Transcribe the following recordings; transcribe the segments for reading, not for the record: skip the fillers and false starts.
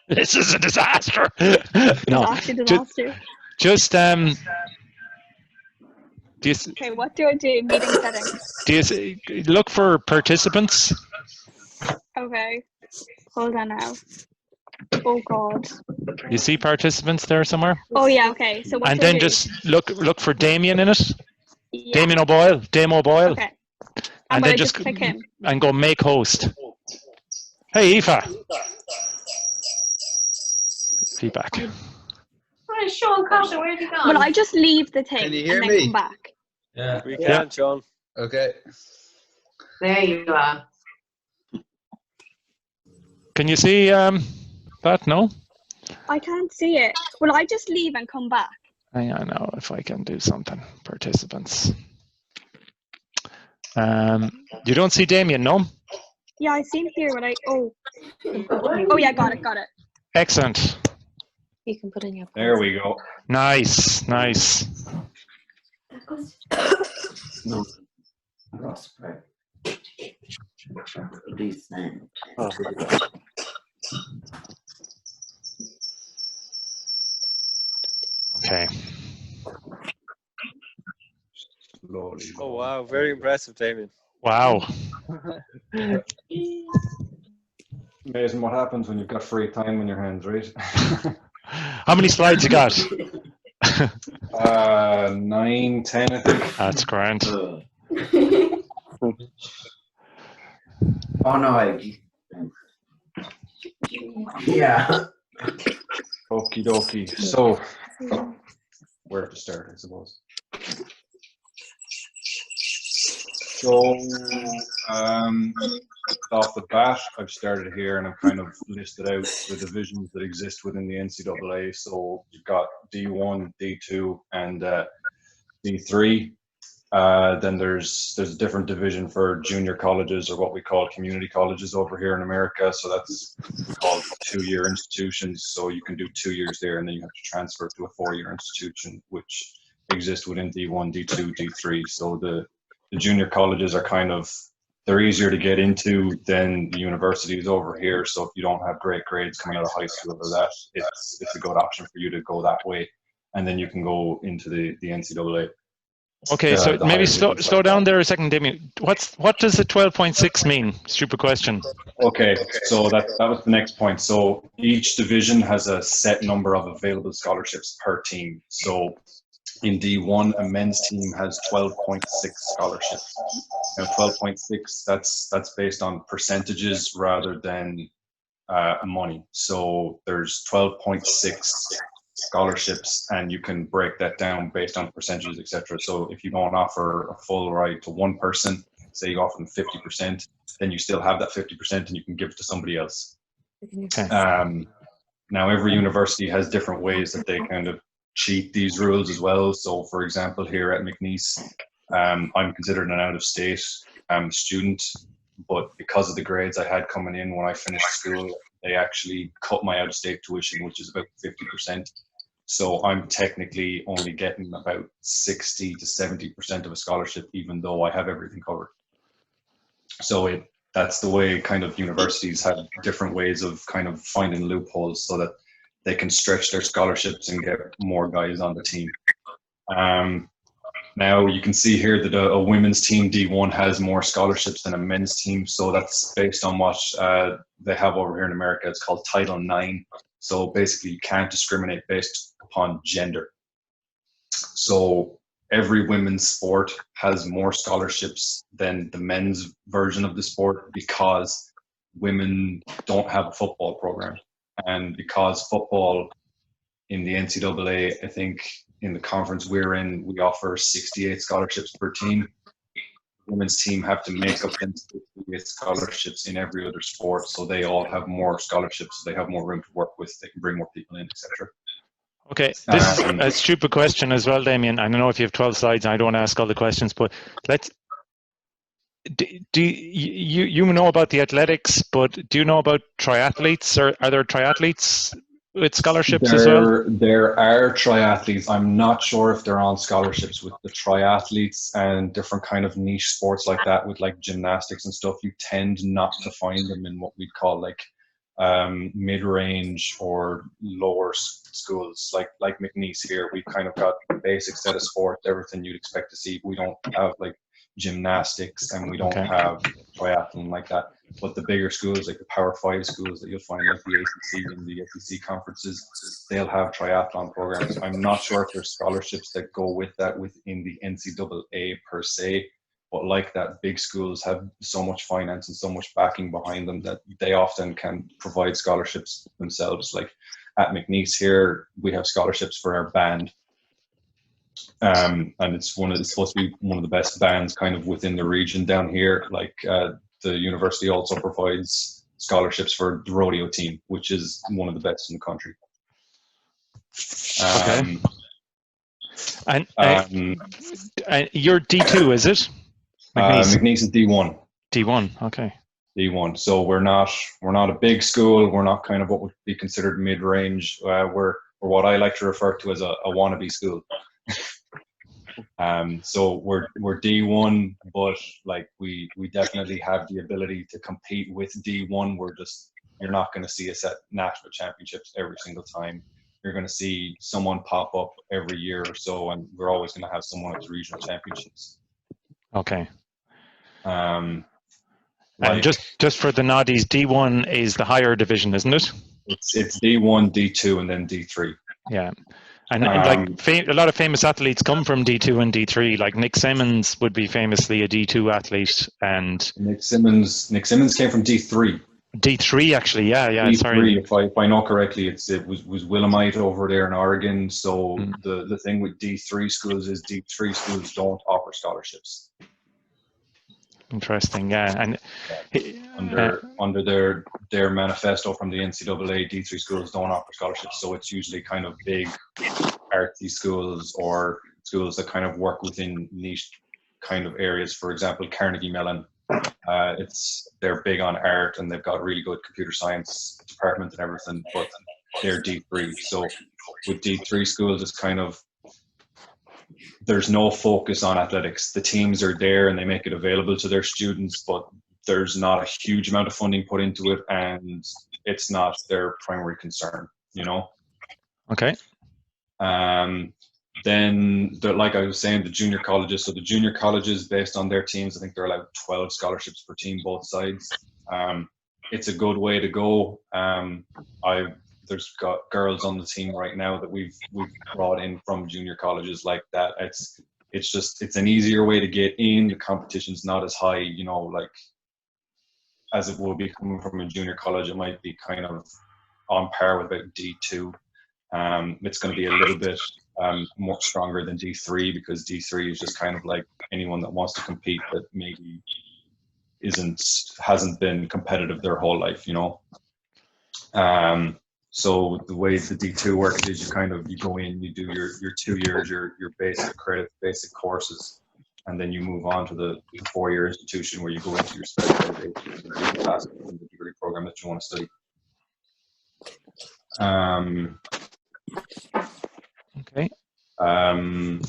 This is a disaster. No, Actually disaster. just do you, Okay, what do I do? Meeting settings. do you look for participants? Okay. Hold on now. Oh God. You see participants there somewhere? Oh yeah, okay. So what And do I then do? just look for Damian in it. Yeah. Damian O'Boyle, Dame O'Boyle. Okay. And will then I just click him? and go make host. Hey, Aoife. Feedback. Right, Sean Cotter, where'd you go? Will I just leave the thing Can you hear and then me? come back? Yeah, We Yeah. can, Sean. Okay. There you are. Can you see that? No? I can't see it. Will I just leave and come back? Hang on now if I can do something. Participants. You don't see Damian, no? Yeah, I see him here. But oh yeah, got it. Excellent. You can put in your. There we go. Nice, nice. No. Prosper. Descent. Okay. Slowly. Oh, wow. Very impressive, Damian. Wow. Amazing what happens when you've got free time on your hands, right? How many slides you got? 9, 10, I think. That's grand. Oh no, yeah. Okie dokie. So, where to start, I suppose. So, off the bat, I've started here and I've kind of listed out the divisions that exist within the NCAA. So you've got D1, D2, and D3. Then there's a different division for junior colleges, or what we call community colleges over here in America. So that's called 2-year institutions. So you can do 2 years there and then you have to transfer to a 4-year institution, which exists within D1, D2, D3. So the junior colleges are kind of, they're easier to get into than the universities over here. So if you don't have great grades coming out of high school or that, it's a good option for you to go that way. And then you can go into the NCAA. Okay, so maybe slow divisions. down there a second, Damian. What does the 12.6 mean? Stupid question. Okay, so that was the next point. So each division has a set number of available scholarships per team. So in D1, a men's team has 12.6 scholarships. Now, 12.6, that's based on percentages rather than money. So there's 12.6 scholarships, and you can break that down based on percentages, etc. So if you don't offer a full ride to one person, say you offer them 50%, then you still have that 50% and you can give it to somebody else. Okay. Now, every university has different ways that they kind of cheat these rules as well. So for example, here at McNeese, I'm considered an out-of-state student, but because of the grades I had coming in when I finished school, they actually cut my out-of-state tuition, which is about 50%. So I'm technically only getting about 60 to 70% of a scholarship, even though I have everything covered. So that's the way kind of universities have different ways of kind of finding loopholes so that they can stretch their scholarships and get more guys on the team. Now you can see here that a women's team D1 has more scholarships than a men's team. So that's based on what they have over here in America. It's called Title IX. So basically you can't discriminate based upon gender. So every women's sport has more scholarships than the men's version of the sport because women don't have a football program. And because football in the NCAA, I think in the conference we're in, we offer 68 scholarships per team. The women's team have to make up them 68 scholarships in every other sport, so they all have more scholarships, so they have more room to work with, they can bring more people in, etc. Okay, this is a stupid question as well, Damian. I don't know if you have 12 slides and I don't want to ask all the questions, but do you know about the athletics, but do you know about triathletes, or are there triathletes with scholarships as well? There are triathletes. I'm not sure if they're on scholarships with the triathletes and different kind of niche sports like that with like gymnastics and stuff. You tend not to find them in what we'd call like mid-range or lower schools like McNeese here. We've kind of got the basic set of sports, everything you'd expect to see. We don't have like gymnastics, and we don't have triathlon like that. But the bigger schools, like the Power 5 schools that you'll find like the ACC and the SEC conferences, they'll have triathlon programs. I'm not sure if there's scholarships that go with that within the NCAA per se, but like that, big schools have so much finance and so much backing behind them that they often can provide scholarships themselves. Like at McNeese here, we have scholarships for our band. And it's supposed to be one of the best bands kind of within the region down here. Like the university also provides scholarships for the rodeo team, which is one of the best in the country. And you're D2, is it? McNeese is D1. D1, okay. D1. So we're not a big school. We're not kind of what would be considered mid-range. We're what I like to refer to as a wannabe school. So we're D1, but like we definitely have the ability to compete with D1. You're not going to see us at national championships every single time. You're going to see someone pop up every year or so, and we're always going to have someone at the regional championships. Okay. And just for the noddies, D1 is the higher division, isn't it? It's D1, D2, and then D3. Yeah. And like a lot of famous athletes come from D2 and D3. Like Nick Simmons would be famously a D2 athlete, and Nick Simmons came from D3. D3 actually, yeah. D3, sorry. if I know correctly, it was Willamite over there in Oregon. So the thing with D3 schools is D3 schools don't offer scholarships. Interesting, yeah. And under their manifesto from the NCAA, D3 schools don't offer scholarships. So it's usually kind of big artsy schools or schools that kind of work within niche kind of areas. For example, Carnegie Mellon. They're big on art, and they've got a really good computer science department and everything, but they're D3. So with D3 schools, it's kind of, there's no focus on athletics. The teams are there and they make it available to their students, but there's not a huge amount of funding put into it, and it's not their primary concern, you know? Okay. Then, like I was saying, the junior colleges. So the junior colleges, based on their teams, I think they're allowed 12 scholarships per team, both sides. It's a good way to go. There's got girls on the team right now that we've brought in from junior colleges like that. It's an easier way to get in. The competition's not as high, you know, like as it would be coming from a junior college. It might be kind of on par with about D2. It's going to be a little bit more stronger than D3, because D3 is just kind of like anyone that wants to compete that maybe hasn't been competitive their whole life, you know. So the way the D2 works is you go in, you do your 2 years, your basic credit, basic courses, and then you move on to the 4-year institution where you go into your specialization class in the degree program that you want to study. Okay. And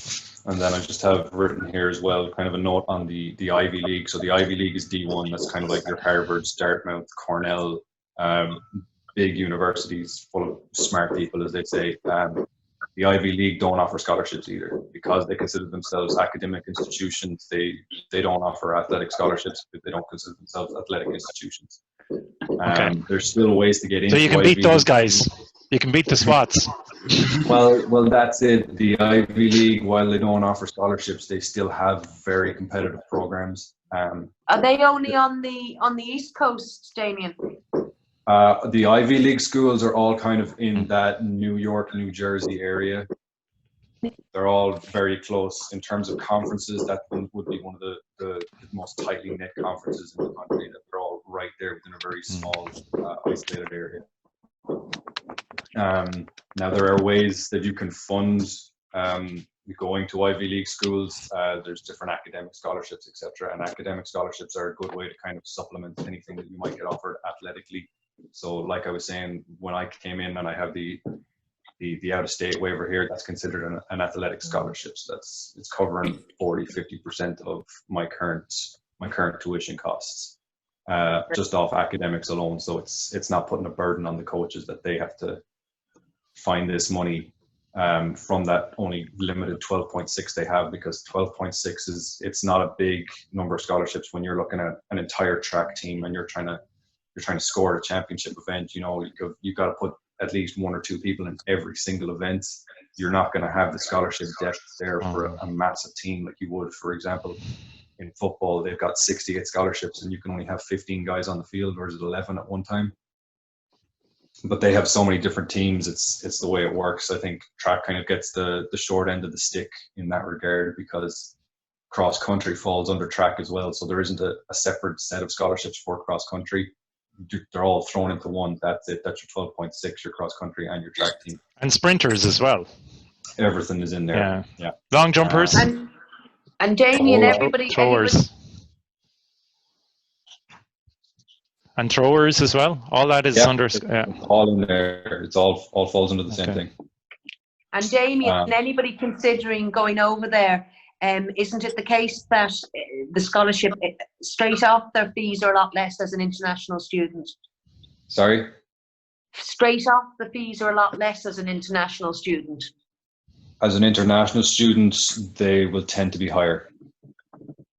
then I just have written here as well, kind of a note on the Ivy League. So the Ivy League is D1. That's kind of like your Harvard, Dartmouth, Cornell, big universities full of smart people, as they say. The Ivy League don't offer scholarships either, because they consider themselves academic institutions. They don't offer athletic scholarships because they don't consider themselves athletic institutions. There's still ways to get into. So you can beat those guys. You can beat the SWATs. Well, that's it. The Ivy League, while they don't offer scholarships, they still have very competitive programs. Are they only on the East Coast, Damian? The Ivy League schools are all kind of in that New York, New Jersey area. They're all very close in terms of conferences. That would be one of the most tightly knit conferences in the country. That they're all right there within a very small, isolated area. Now there are ways that you can fund going to Ivy League schools. There's different academic scholarships, etc. And academic scholarships are a good way to kind of supplement anything that you might get offered athletically. So like I was saying, when I came in and I have the out-of-state waiver here, that's considered an athletic scholarship. So it's covering 40-50% of my current tuition costs. just off academics alone. So it's not putting a burden on the coaches that they have to find this money from that only limited 12.6 they have, because 12.6 it's not a big number of scholarships when you're looking at an entire track team and you're trying to score a championship event. You know, you've got to put at least 1 or 2 people in every single event. You're not going to have the scholarship depth there for a massive team like you would, for example, in football. They've got 68 scholarships and you can only have 15 guys on the field, or is it 11 at one time? But they have so many different teams. It's the way it works. I think track kind of gets the short end of the stick in that regard, because cross country falls under track as well. So there isn't a separate set of scholarships for cross country. They're all thrown into one. That's it. That's your 12.6, your cross country and your track team. And sprinters as well. Everything is in there. Yeah. Long jumpers. And Damian, everybody. Throwers. And throwers as well. All that is under. All in there. It's all falls under the same thing. And Damian, anybody considering going over there, isn't it the case that the scholarship straight off their fees are a lot less as an international student? Sorry? Straight off the fees are a lot less as an international student. As an international student, they will tend to be higher.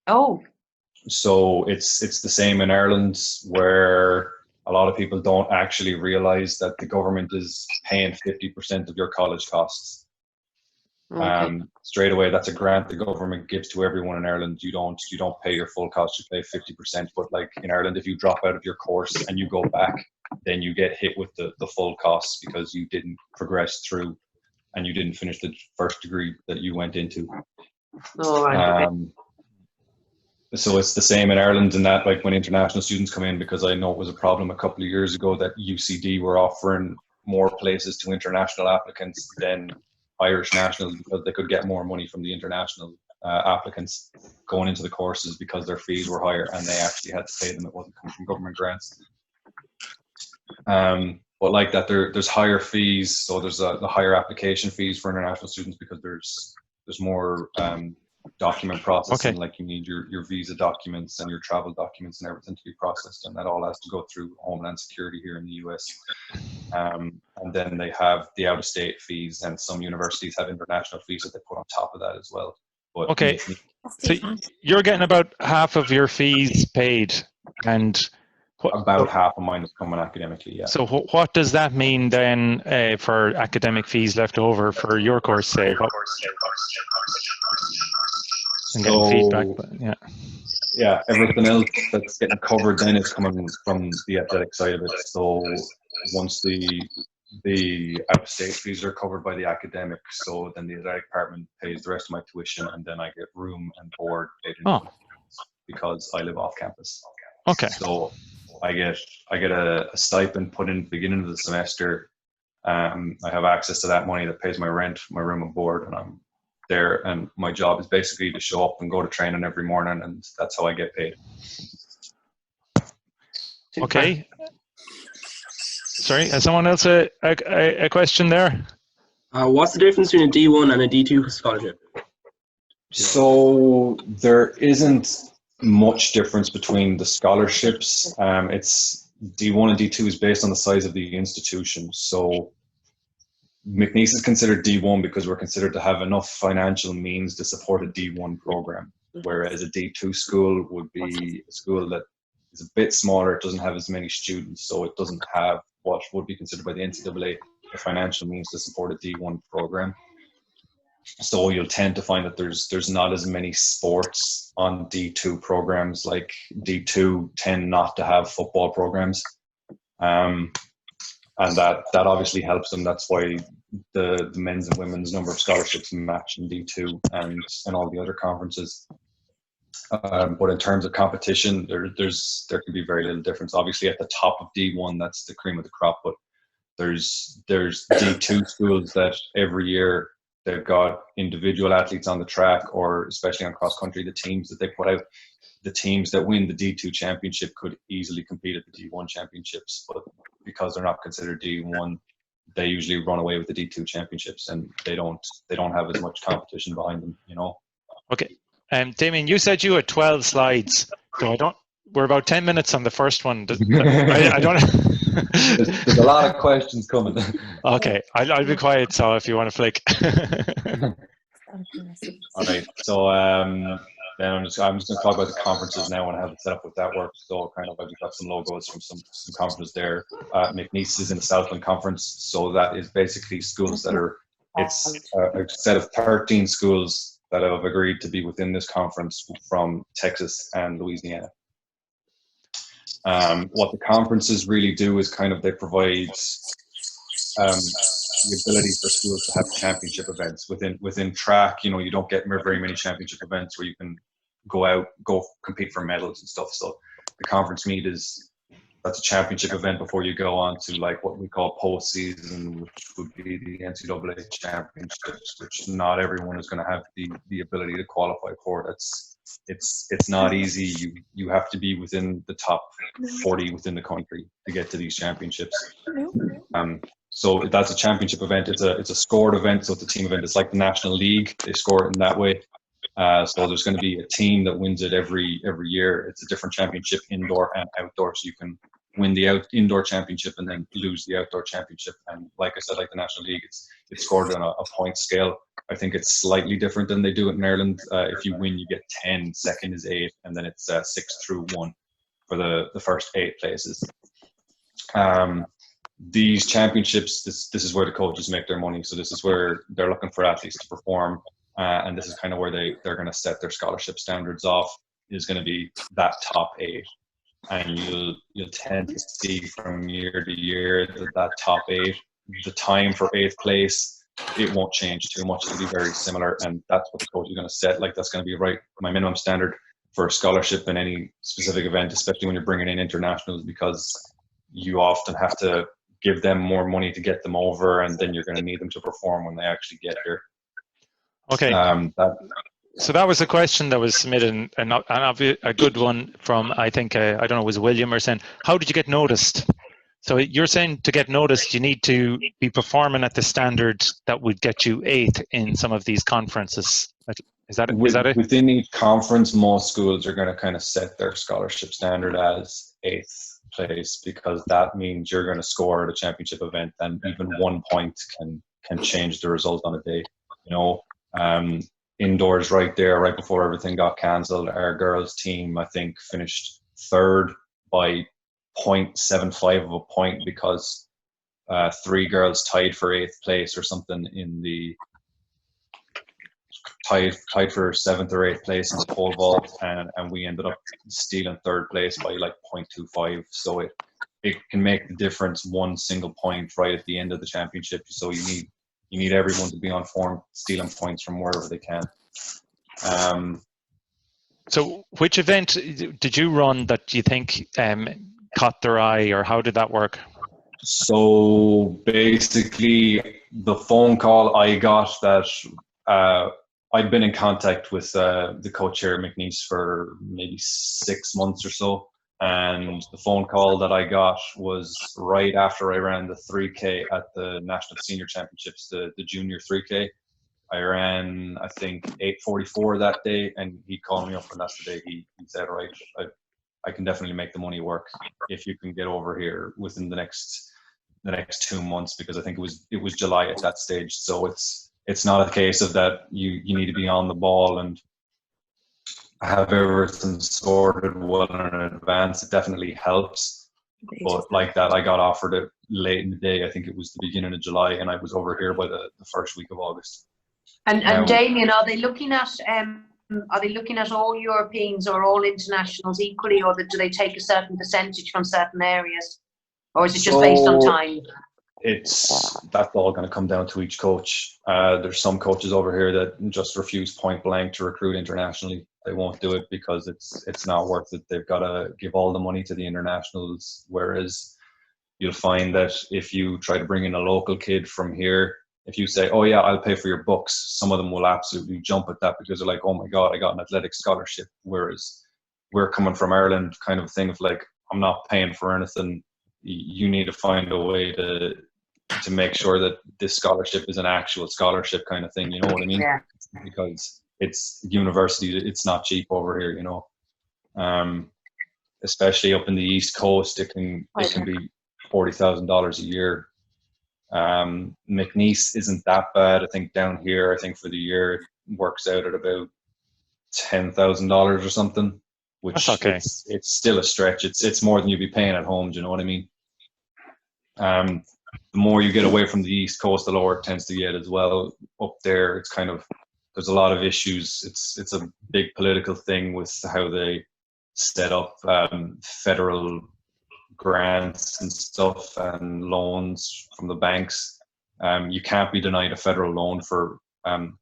Oh. So it's the same in Ireland, where a lot of people don't actually realise that the government is paying 50% of your college costs. Okay. Straight away, that's a grant the government gives to everyone in Ireland. You don't pay your full cost, you pay 50%. But like in Ireland, if you drop out of your course and you go back, then you get hit with the full costs because you didn't progress through and you didn't finish the first degree that you went into. Oh, right. So it's the same in Ireland, in that like when international students come in, because I know it was a problem a couple of years ago that UCD were offering more places to international applicants than Irish nationals, because they could get more money from the international applicants going into the courses because their fees were higher and they actually had to pay them. It wasn't coming from government grants. But like that, there's higher fees. So there's the higher application fees for international students because there's more document processing. Like you need your visa documents and your travel documents and everything to be processed, and that all has to go through Homeland Security here in the US. And then they have the out-of-state fees, and some universities have international fees that they put on top of that as well. But so you're getting about half of your fees paid, and about half of mine is coming academically. Yeah. So what does that mean then for academic fees left over for your course, say? And getting feedback, but yeah, everything else that's getting covered then is coming from the athletic side of it. So once the out-of-state fees are covered by the academic, so then the athletic department pays the rest of my tuition, and then I get room and board paid because I live off campus. Okay. So I get a stipend put in at the beginning of the semester. I have access to that money that pays my rent, my room and board, and I'm there, and my job is basically to show up and go to training every morning, and that's how I get paid. Okay. Sorry, has someone else a question there? What's the difference between a D1 and a D2 scholarship? So there isn't much difference between the scholarships. It's D1 and D2 is based on the size of the institution. So McNeese is considered D1 because we're considered to have enough financial means to support a D1 program, whereas a D2 school would be a school that is a bit smaller. It doesn't have as many students, so it doesn't have what would be considered by the NCAA the financial means to support a D1 program. So you'll tend to find that there's not as many sports on D2 programs. Like D2 tend not to have football programs. And that obviously helps them. That's why the men's and women's number of scholarships match in D2 and all the other conferences. But in terms of competition, there can be very little difference. Obviously, at the top of D1, that's the cream of the crop. But there's D2 schools that every year they've got individual athletes on the track, or especially on cross country, the teams that they put out. The teams that win the D2 championship could easily compete at the D1 championships, but because they're not considered D1, they usually run away with the D2 championships, and they don't have as much competition behind them, you know. Okay, Damian, you said you had 12 slides. So we're about 10 minutes on the first one. I don't. There's a lot of questions coming. Okay, I'll be quiet. So if you want to flick. All right. So then I'm just going to talk about the conferences now and how the setup with that works. So kind of I've got some logos from some conferences there. McNeese is in the Southland Conference, so that is basically schools that are. It's a set of 13 schools that have agreed to be within this conference from Texas and Louisiana. What the conferences really do is kind of they provide the ability for schools to have championship events within track. You know, you don't get very many championship events where you can go compete for medals and stuff. So the conference meet that's a championship event before you go on to like what we call postseason, which would be the NCAA championships, which not everyone is going to have the ability to qualify for. It's not easy. You have to be within the top 40 within the country to get to these championships. So that's a championship event. It's a scored event, so it's a team event. It's like the National League. They score it in that way. So there's going to be a team that wins it every year. It's a different championship, indoor and outdoor. So you can win the indoor championship and then lose the outdoor championship. And like I said, like the National League, it's scored on a point scale. I think it's slightly different than they do it in Ireland. If you win, you get 10. Second is 8, and then it's 6 through 1 for the first 8 places. These championships, this is where the coaches make their money. So this is where they're looking for athletes to perform. And this is kind of where they're going to set their scholarship standards off, is going to be that top 8. And you'll tend to see from year to year that top 8, the time for 8th place, it won't change too much. It'll be very similar. And that's what the coach is going to set. Like, that's going to be my minimum standard for a scholarship in any specific event, especially when you're bringing in internationals, because you often have to give them more money to get them over, and then you're going to need them to perform when they actually get here. Okay. So that was a question that was submitted, and a good one from, I think, I don't know, was William, or saying, how did you get noticed? So you're saying to get noticed, you need to be performing at the standard that would get you 8th in some of these conferences. Is that it? Within each conference, most schools are going to kind of set their scholarship standard as 8th place, because that means you're going to score at a championship event, and even 1 point can change the result on a day. You know, indoors right before everything got cancelled, our girls team, I think, finished 3rd by 0.75 of a point, because 3 girls tied for 8th place or something in the tied for 7th or 8th place in the pole vault, and we ended up stealing 3rd place by like 0.25. So it can make the difference, 1 single point right at the end of the championship. So you need everyone to be on form, stealing points from wherever they can. So which event did you run that you think caught their eye, or how did that work? So basically, the phone call I got that I'd been in contact with the coach here at McNeese for maybe 6 months or so. And the phone call that I got was right after I ran the 3K at the National Senior Championships, the junior 3K. I ran, I think, 8:44 that day, and he called me up, and that's the day he said, right, I can definitely make the money work if you can get over here within the next 2 months, because I think it was July at that stage. So it's not a case of that you need to be on the ball and have everything sorted well in advance. It definitely helps. But like that, I got offered it late in the day. I think it was the beginning of July, and I was over here by the first week of August. And Damian, are they looking at all Europeans or all internationals equally, or do they take a certain percentage from certain areas, or is it just based on time? That's all going to come down to each coach. There's some coaches over here that just refuse point blank to recruit internationally. They won't do it because it's not worth it. They've got to give all the money to the internationals. Whereas you'll find that if you try to bring in a local kid from here, if you say, oh yeah, I'll pay for your books, some of them will absolutely jump at that, because they're like, oh my God, I got an athletic scholarship. Whereas we're coming from Ireland, kind of thing of like, I'm not paying for anything. You need to find a way to make sure that this scholarship is an actual scholarship kind of thing. You know what I mean? Yeah. Because it's university, it's not cheap over here, you know. especially up in the East Coast, it can be $40,000 a year. McNeese isn't that bad. I think down here, I think for the year it works out at about $10,000 or something, which That's okay. it's still a stretch. It's more than you'd be paying at home. Do you know what I mean? The more you get away from the East Coast, the lower it tends to get as well. Up there, it's kind of, there's a lot of issues. It's a big political thing with how they set up federal grants and stuff and loans from the banks. You can't be denied a federal loan for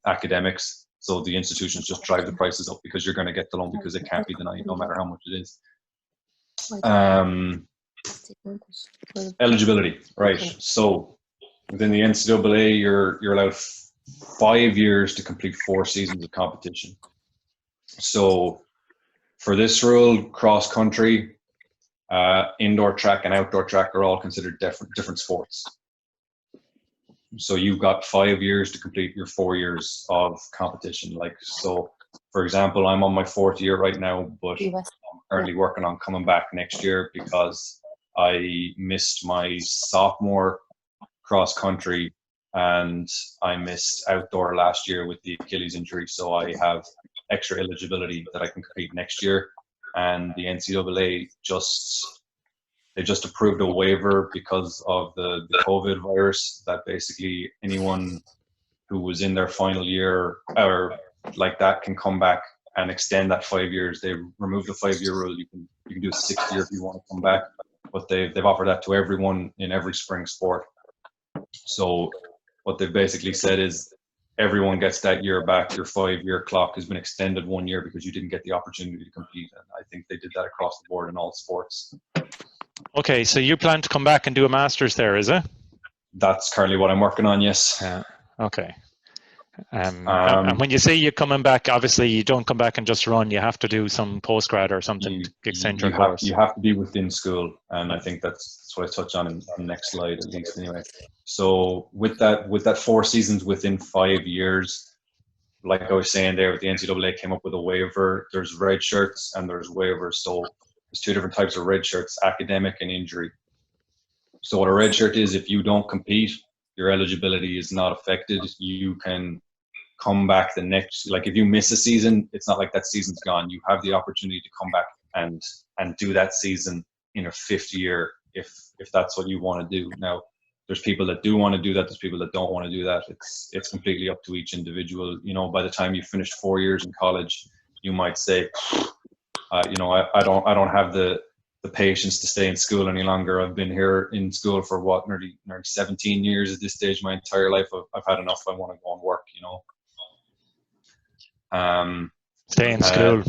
academics. So the institutions just drive the prices up because you're going to get the loan because it can't be denied no matter how much it is. Eligibility, right. So within the NCAA, you're allowed 5 years to complete 4 seasons of competition. So for this rule, cross country, indoor track and outdoor track are all considered different sports. So you've got 5 years to complete your 4 years of competition. Like, so for example, I'm on my 4th year right now, but I'm currently working on coming back next year because I missed my sophomore cross country and I missed outdoor last year with the Achilles injury. So I have extra eligibility that I can compete next year. And the NCAA just approved a waiver because of the COVID virus, that basically anyone who was in their final year or like that can come back and extend that 5 years. They removed the 5-year rule. You can do a 6th year if you want to come back, but they've offered that to everyone in every spring sport. So what they've basically said is everyone gets that year back. Your 5-year clock has been extended 1 year because you didn't get the opportunity to compete. And I think they did that across the board in all sports. Okay, so you plan to come back and do a master's there, is it? That's currently what I'm working on, yes. Yeah. Okay. And when you say you're coming back, obviously you don't come back and just run. You have to do some postgrad or something to extend your course. You have to be within school, and I think that's what I touch on in the next slide, at least anyway. So with that 4 seasons within 5 years, like I was saying there, the NCAA came up with a waiver. There's red shirts and there's waivers. So there's 2 different types of red shirts: academic and injury. So what a red shirt is, if you don't compete, your eligibility is not affected. You can come back the next, like if you miss a season, it's not like that season's gone. You have the opportunity to come back and do that season in a 5th year if that's what you want to do. Now, there's people that do want to do that. There's people that don't want to do that. It's completely up to each individual. You know, by the time you finished 4 years in college, you might say, you know, I don't have the patience to stay in school any longer. I've been here in school for what, nearly 17 years at this stage, my entire life. I've had enough. I want to go and work, you know. Stay in school.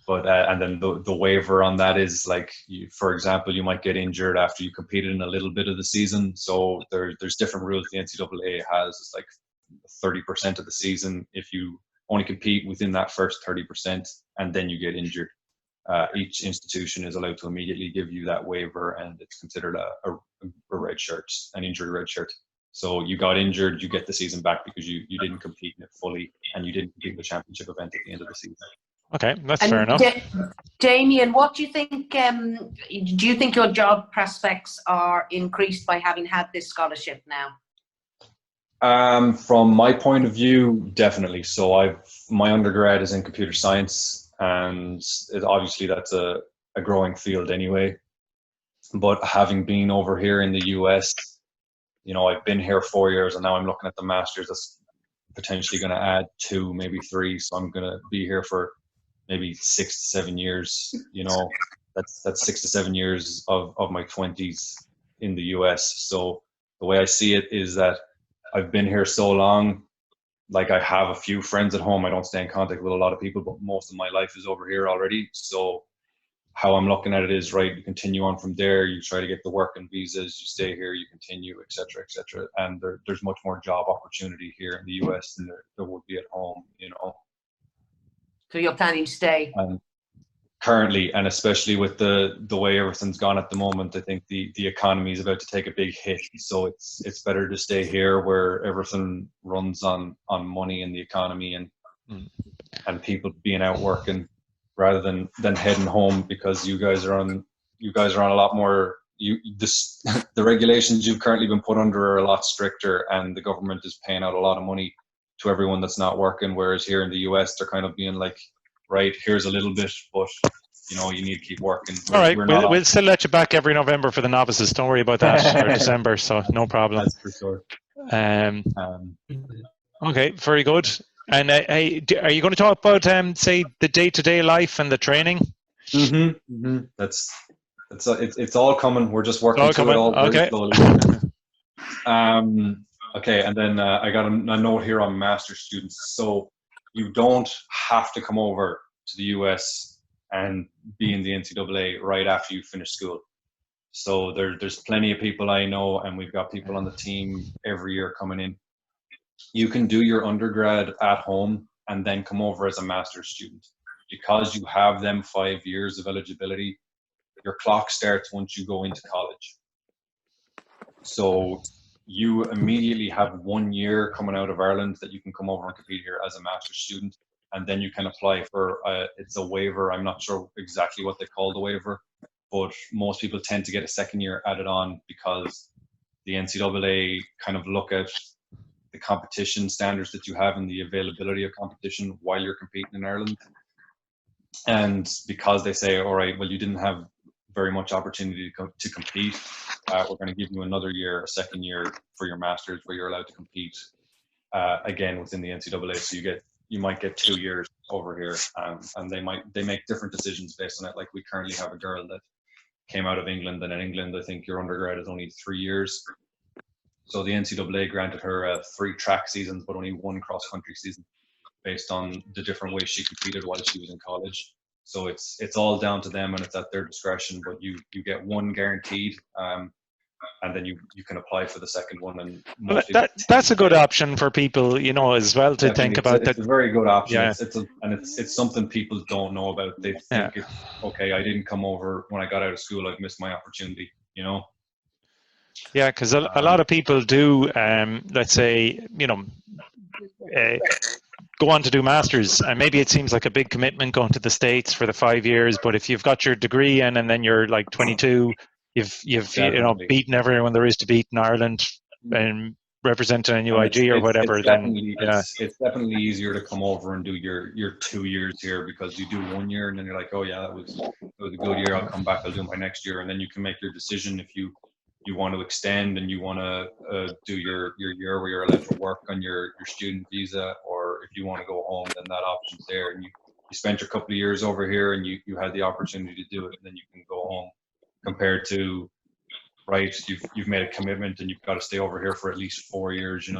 But and then the waiver on that is like, for example, you might get injured after you competed in a little bit of the season. So there's different rules the NCAA has. It's like 30% of the season if you only compete within that first 30%, and then you get injured. Each institution is allowed to immediately give you that waiver, and it's considered a red shirt, an injury red shirt. So you got injured, you get the season back because you didn't compete in it fully, and you didn't compete in the championship event at the end of the season. Okay, that's fair enough. Damian, what do you think? Do you think your job prospects are increased by having had this scholarship now? From my point of view, definitely. So my undergrad is in computer science, and obviously that's a growing field anyway. But having been over here in the US, you know, I've been here 4 years, and now I'm looking at the master's. That's potentially going to add 2, maybe 3. So I'm going to be here for maybe 6 to 7 years. You know, that's 6 to 7 years of my 20s in the US. So the way I see it is that I've been here so long. Like, I have a few friends at home. I don't stay in contact with a lot of people, but most of my life is over here already. So how I'm looking at it is, right, you continue on from there, you try to get the work and visas, you stay here, you continue, et cetera, and there's much more job opportunity here in the US than there would be at home, you know. So you're planning to stay? Currently, and especially with the way everything's gone at the moment, I think the economy is about to take a big hit. So it's better to stay here where everything runs on money and the economy and people being out working, rather than heading home, because you guys are on a lot more. The regulations you've currently been put under are a lot stricter, and the government is paying out a lot of money to everyone that's not working. Whereas here in the US, they're kind of being like, right, here's a little bit, but you need to keep working. All right, we'll still let you back every November for the novices. Don't worry about that, or December, so no problem. That's for sure. Okay, very good. And are you going to talk about, say, the day-to-day life and the training? Mm-hmm. It's all coming. We're just working through it all very slowly. Okay, and then I got a note here on master's students. So you don't have to come over to the US and be in the NCAA right after you finish school. So there's plenty of people I know, and we've got people on the team every year coming in. You can do your undergrad at home and then come over as a master's student. Because you have them 5 years of eligibility, your clock starts once you go into college. So you immediately have 1 year coming out of Ireland that you can come over and compete here as a master's student, and then you can apply for it's a waiver. I'm not sure exactly what they call the waiver, but most people tend to get a second year added on because the NCAA kind of look at the competition standards that you have and the availability of competition while you're competing in Ireland. And because they say, all right, well, you didn't have very much opportunity to compete, we're going to give you another year, a second year for your master's, where you're allowed to compete again within the NCAA. So you might get 2 years over here, and they make different decisions based on it. Like we currently have a girl that came out of England, and in England, I think your undergrad is only 3 years. So the NCAA granted her 3 track seasons, but only 1 cross country season, based on the different ways she competed while she was in college. So it's all down to them, and it's at their discretion, but you get 1 guaranteed, and then you can apply for the second one. And that's a good option for people, as well, to think about. It's a very good option. Yeah. It's something people don't know about. They think it's okay, I didn't come over when I got out of school, I've missed my opportunity, Yeah, because a lot of people do, let's say, go on to do masters, and maybe it seems like a big commitment going to the States for the 5 years, but if you've got your degree in and then you're like 22, you've beaten everyone there is to beat in Ireland and representing a UIG or whatever, it's definitely easier to come over and do your 2 years here, because you do 1 year and then you're like, oh yeah, that was a good year, I'll come back, I'll do my next year, and then you can make your decision if you want to extend and you want to do your year where you're allowed to work on your student visa, or if you want to go home, then that option's there, and you spent your couple of years over here and you had the opportunity to do it, and then you can go home, compared to, right, you've made a commitment and you've got to stay over here for at least 4 years.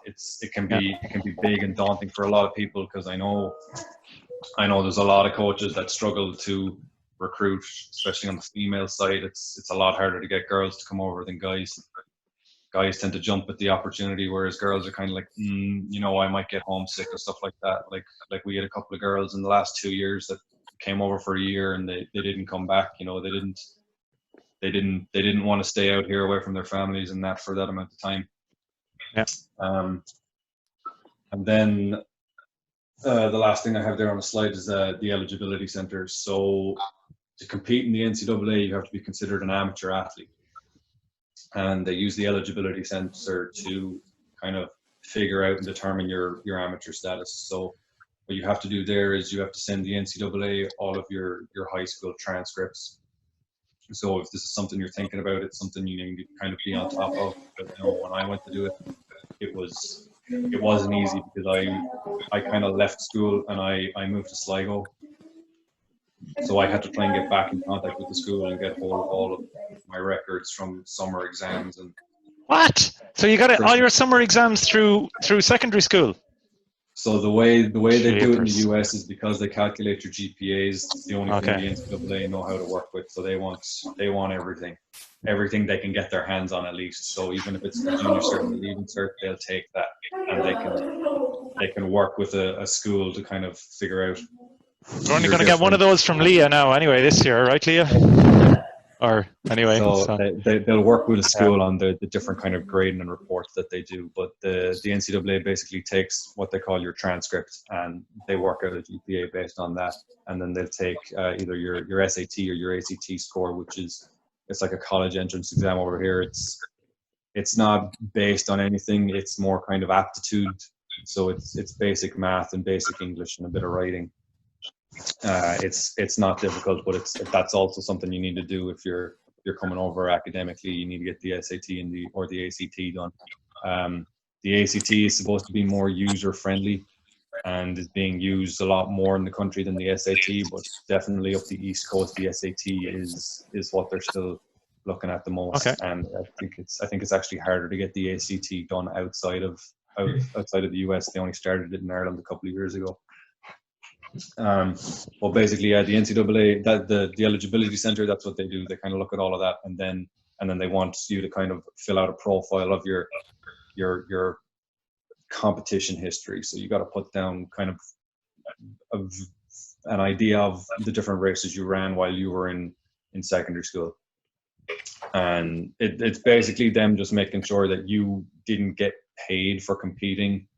It can be big and daunting for a lot of people, because I know there's a lot of coaches that struggle to recruit, especially on the female side. It's a lot harder to get girls to come over than guys. Guys tend to jump at the opportunity, whereas girls are kind of like, I might get homesick and stuff like that. Like we had a couple of girls in the last 2 years that came over for a year and they didn't come back. They didn't want to stay out here away from their families and that for that amount of time. Yeah. And then the last thing I have there on the slide is the eligibility center. So to compete in the NCAA, you have to be considered an amateur athlete, and they use the eligibility center to kind of figure out and determine your amateur status. So what you have to do there is you have to send the NCAA all of your high school transcripts. So if this is something you're thinking about, it's something you need to kind of be on top of. Because when I went to do it, it wasn't easy, because I kind of left school and I moved to Sligo. So I had to try and get back in contact with the school and get hold of all of my records from summer exams. And what? So you got all your summer exams through secondary school? So the way they do it in the US is because they calculate your GPAs. It's the only thing the NCAA know how to work with. So they want everything they can get their hands on, at least. So even if it's the junior cert and the leaving cert, they'll take that, and they can work with a school to kind of figure out. We're only going to get one of those from Leah now, anyway, this year, right, Leah? Or anyway, so they'll work with a school on the different kind of grading and reports that they do. But the NCAA basically takes what they call your transcript, and they work out a GPA based on that. And then they'll take either your SAT or your ACT score, which it's like a college entrance exam over here. It's not based on anything. It's more kind of aptitude. So it's basic math and basic English and a bit of writing. It's not difficult, but that's also something you need to do if you're coming over academically. You need to get the SAT or the ACT done. The ACT is supposed to be more user friendly and is being used a lot more in the country than the SAT, but definitely up the East Coast, the SAT is what they're still looking at the most. Okay. And I think it's actually harder to get the ACT done outside of the US. They only started it in Ireland a couple of years ago. Well, basically, yeah, the NCAA, the eligibility center, that's what they do. They kind of look at all of that, and then they want you to kind of fill out a profile of your competition history. So you got to put down kind of an idea of the different races you ran while you were in secondary school. And it's basically them just making sure that you didn't get paid for competing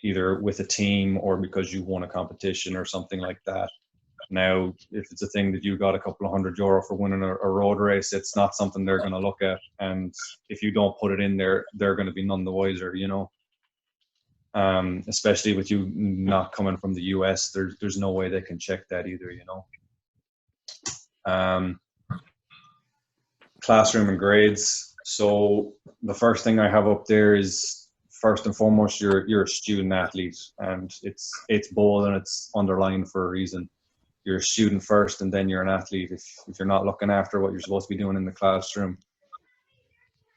either with a team or because you won a competition or something like that. Now, if it's a thing that you got a couple of €100 for winning a road race, it's not something they're going to look at. And if you don't put it in there, they're going to be none the wiser, you know. Especially with you not coming from the US, there's no way they can check that either, you know. Classroom and grades. So the first thing I have up there is, first and foremost, you're a student athlete, and it's bold and it's underlined for a reason. You're a student first, and then you're an athlete. If you're not looking after what you're supposed to be doing in the classroom,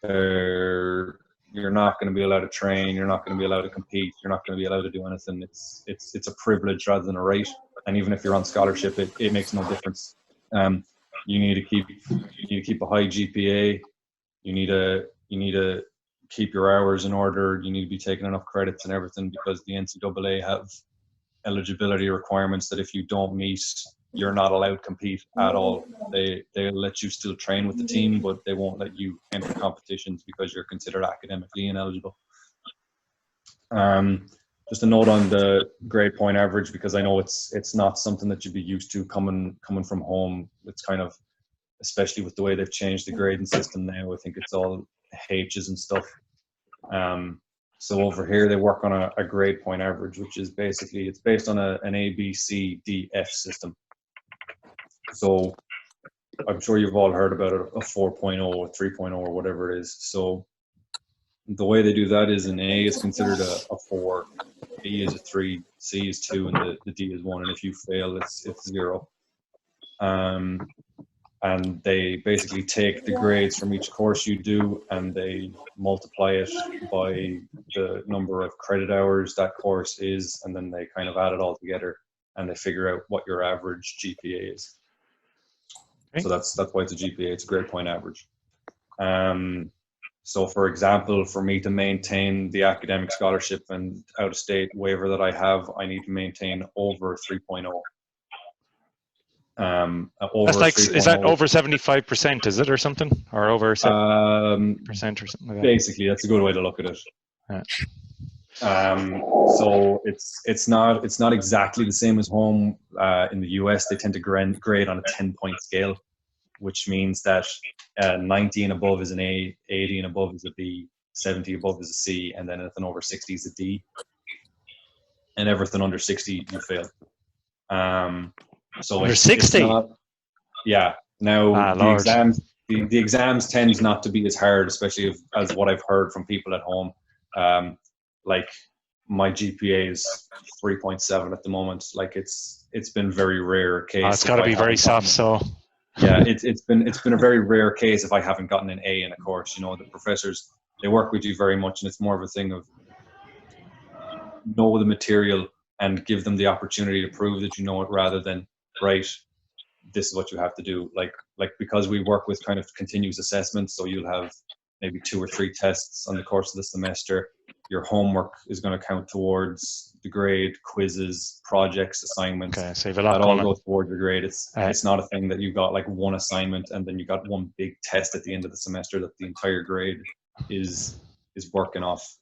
you're not going to be allowed to train. You're not going to be allowed to compete. You're not going to be allowed to do anything. It's a privilege rather than a right. And even if you're on scholarship, it makes no difference. You need to keep a high GPA. You need to keep your hours in order. You need to be taking enough credits and everything, because the NCAA have eligibility requirements that if you don't meet, you're not allowed to compete at all. They'll let you still train with the team, but they won't let you enter competitions because you're considered academically ineligible. Just a note on the grade point average, because I know it's not something that you'd be used to coming from home. It's kind of, especially with the way they've changed the grading system now, I think it's all H's and stuff. So over here they work on a grade point average, which is basically, it's based on an A, B, C, D, F system. So I'm sure you've all heard about it, a 4.0, a 3.0, or whatever it is. So the way they do that is an A is considered a 4, B is a 3, C is 2, and the D is 1. And if you fail, it's 0. And they basically take the grades from each course you do, and they multiply it by the number of credit hours that course is, and then they kind of add it all together, and they figure out what your average GPA is. Okay. So that's why it's a GPA. It's a grade point average. So for example, for me to maintain the academic scholarship and out-of-state waiver that I have, I need to maintain over 3.0. That's like, is that over 75%, is it, or something, or over 7% or something like that? Basically, that's a good way to look at it. Yeah. So it's not exactly the same as home. In the US, they tend to grade on a 10-point scale, which means that 90 and above is an A, 80 and above is a B, 70 above is a C, and then anything over 60 is a D, and everything under 60 you fail. So under 60? Yeah. Now the exams tend not to be as hard, especially as what I've heard from people at home. Like my GPA is 3.7 at the moment. Like it's been very rare case. It's got to be very soft. So yeah, it's been a very rare case if I haven't gotten an A in a course. You know, the professors, they work with you very much, and it's more of a thing of know the material and give them the opportunity to prove that you know it, rather than, right, this is what you have to do. Like because we work with kind of continuous assessment, so you'll have maybe 2 or 3 tests on the course of the semester, your homework is going to count towards the grade, quizzes, projects, assignments. Okay, so you have a lot that all going on. goes towards your grade. It's not a thing that you've got like one assignment and then you got one big test at the end of the semester that the entire grade is working off.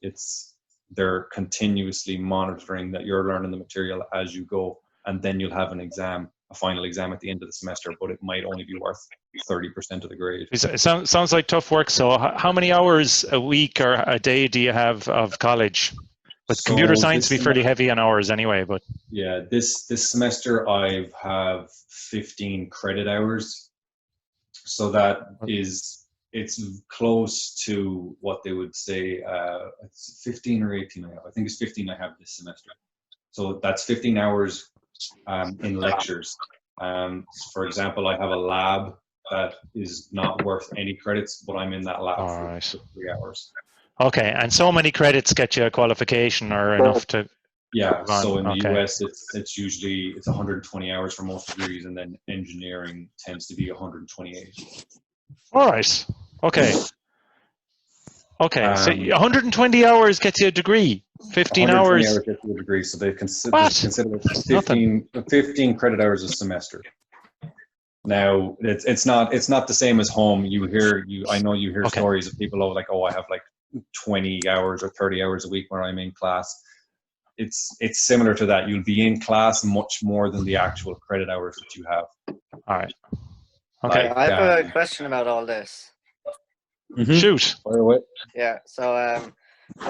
They're continuously monitoring that you're learning the material as you go, and then you'll have a final exam at the end of the semester, but it might only be worth 30% of the grade. It sounds like tough work. So how many hours a week or a day do you have of college? With computer science be fairly heavy on hours anyway, but yeah, this semester I have 15 credit hours, so that it's close to what they would say. It's 15 or 18 I have. I think it's 15 I have this semester. So that's 15 hours in lectures. For example, I have a lab that is not worth any credits, but I'm in that lab for 3 hours. Okay, and so many credits get you a qualification or enough to... Yeah, so in the US, it's usually 120 hours for most degrees, and then engineering tends to be 128. All right. Okay. Okay. So 120 hours gets you a degree. 15 hours. 120 hours gets you a degree, so they consider it 15 credit hours a semester. Now it's not the same as home. I know you hear stories of people like, oh, I have like 20 hours or 30 hours a week where I'm in class. It's similar to that. You'll be in class much more than the actual credit hours that you have. All right. Okay. I have a question about all this. Mm-hmm. Shoot. Fire away. Yeah. So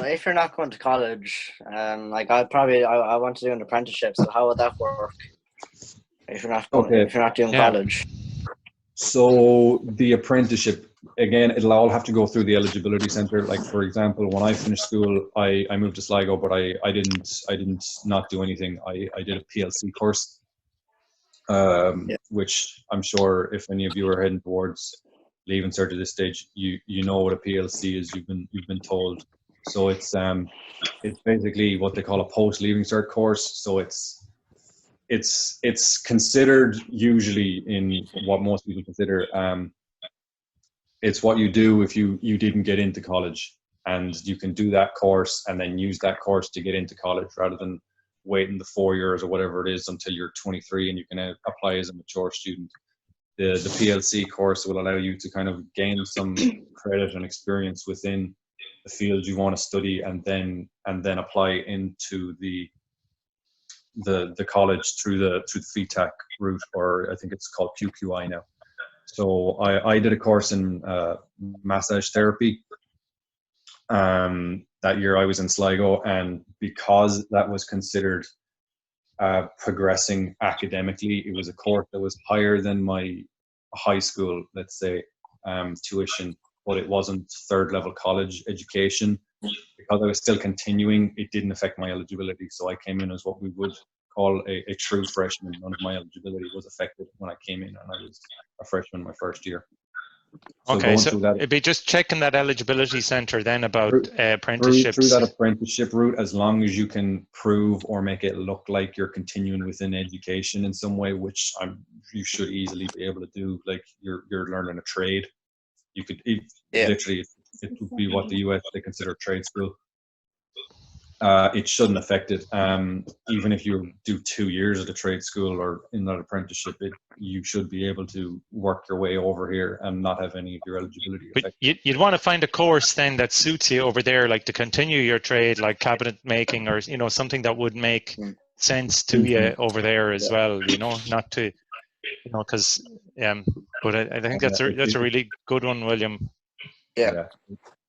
if you're not going to college, like I want to do an apprenticeship. So how would that work? If you're not doing college. So the apprenticeship, again, it'll all have to go through the eligibility center. Like, for example, when I finished school, I moved to Sligo, but I didn't not do anything. I did a PLC course, which I'm sure if any of you are heading towards leaving cert at this stage, you know what a PLC is. You've been told. So it's basically what they call a post leaving cert course. So it's considered usually in what most people consider it's what you do if you didn't get into college, and you can do that course and then use that course to get into college rather than waiting the 4 years or whatever it is until you're 23 and you can apply as a mature student. The PLC course will allow you to kind of gain some credit and experience within the field you want to study, and then apply into the college through the FETAC route, or I think it's called QQI now. So I did a course in massage therapy. That year I was in Sligo, and because that was considered progressing academically, it was a course that was higher than my high school, let's say, tuition, but it wasn't third level college education. Because I was still continuing, it didn't affect my eligibility. So I came in as what we would call a true freshman. None of my eligibility was affected when I came in, and I was a freshman my first year. So okay, so it'd be just checking that eligibility center then about apprenticeships. Through that apprenticeship route, as long as you can prove or make it look like you're continuing within education in some way, which you should easily be able to do. Like you're learning a trade. You could literally, it would be what the US they consider trade school. It shouldn't affect it. Even if you do 2 years at a trade school or in that apprenticeship, you should be able to work your way over here and not have any of your eligibility affected. But you'd want to find a course then that suits you over there, like to continue your trade, like cabinet making, or something that would make sense to you over there as well. Not to, because but I think that's a really good one, William. Yeah.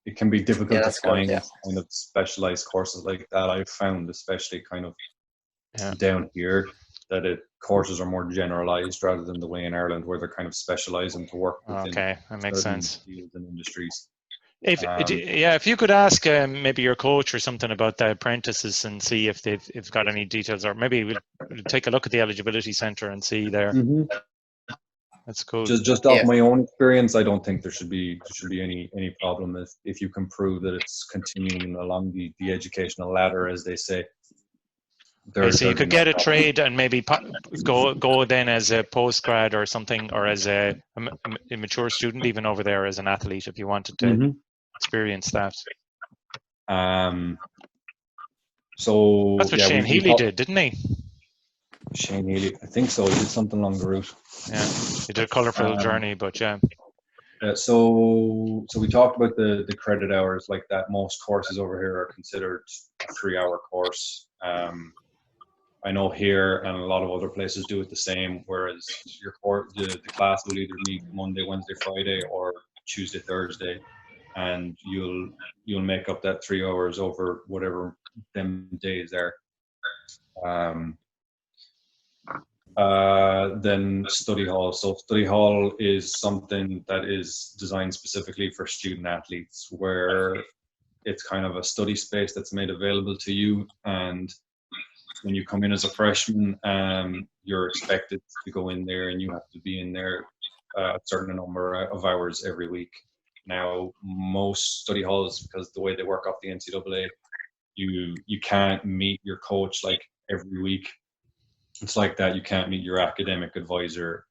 It can be difficult to find kind of specialized courses like that. I've found, especially kind of down here, that courses are more generalized rather than the way in Ireland where they're kind of specializing to work within that makes sense. Fields and industries. If you could ask maybe your coach or something about the apprentices and see if they've got any details, or maybe we'll take a look at the eligibility center and see there. Mm-hmm. That's cool. Just off my own experience, I don't think there should be any problem if you can prove that it's continuing along the educational ladder, as they say. So you could get a trade and maybe go then as a postgrad or something, or as a mature student even over there as an athlete if you wanted to experience that. So That's what yeah, Shane Healy did, didn't he? Shane Healy, I think so. He did something along the route. Yeah, he did a colourful journey, but yeah. So we talked about the credit hours, like that. Most courses over here are considered a 3-hour course. I know here and a lot of other places do it the same, whereas the class will either meet Monday, Wednesday, Friday, or Tuesday, Thursday, and you'll make up that 3 hours over whatever them days are. Then study hall. So study hall is something that is designed specifically for student athletes, where it's kind of a study space that's made available to you. And when you come in as a freshman, you're expected to go in there, and you have to be in there a certain number of hours every week. Now, most study halls, because the way they work off the NCAA, you can't meet your coach like every week. It's like that. You can't meet your academic advisor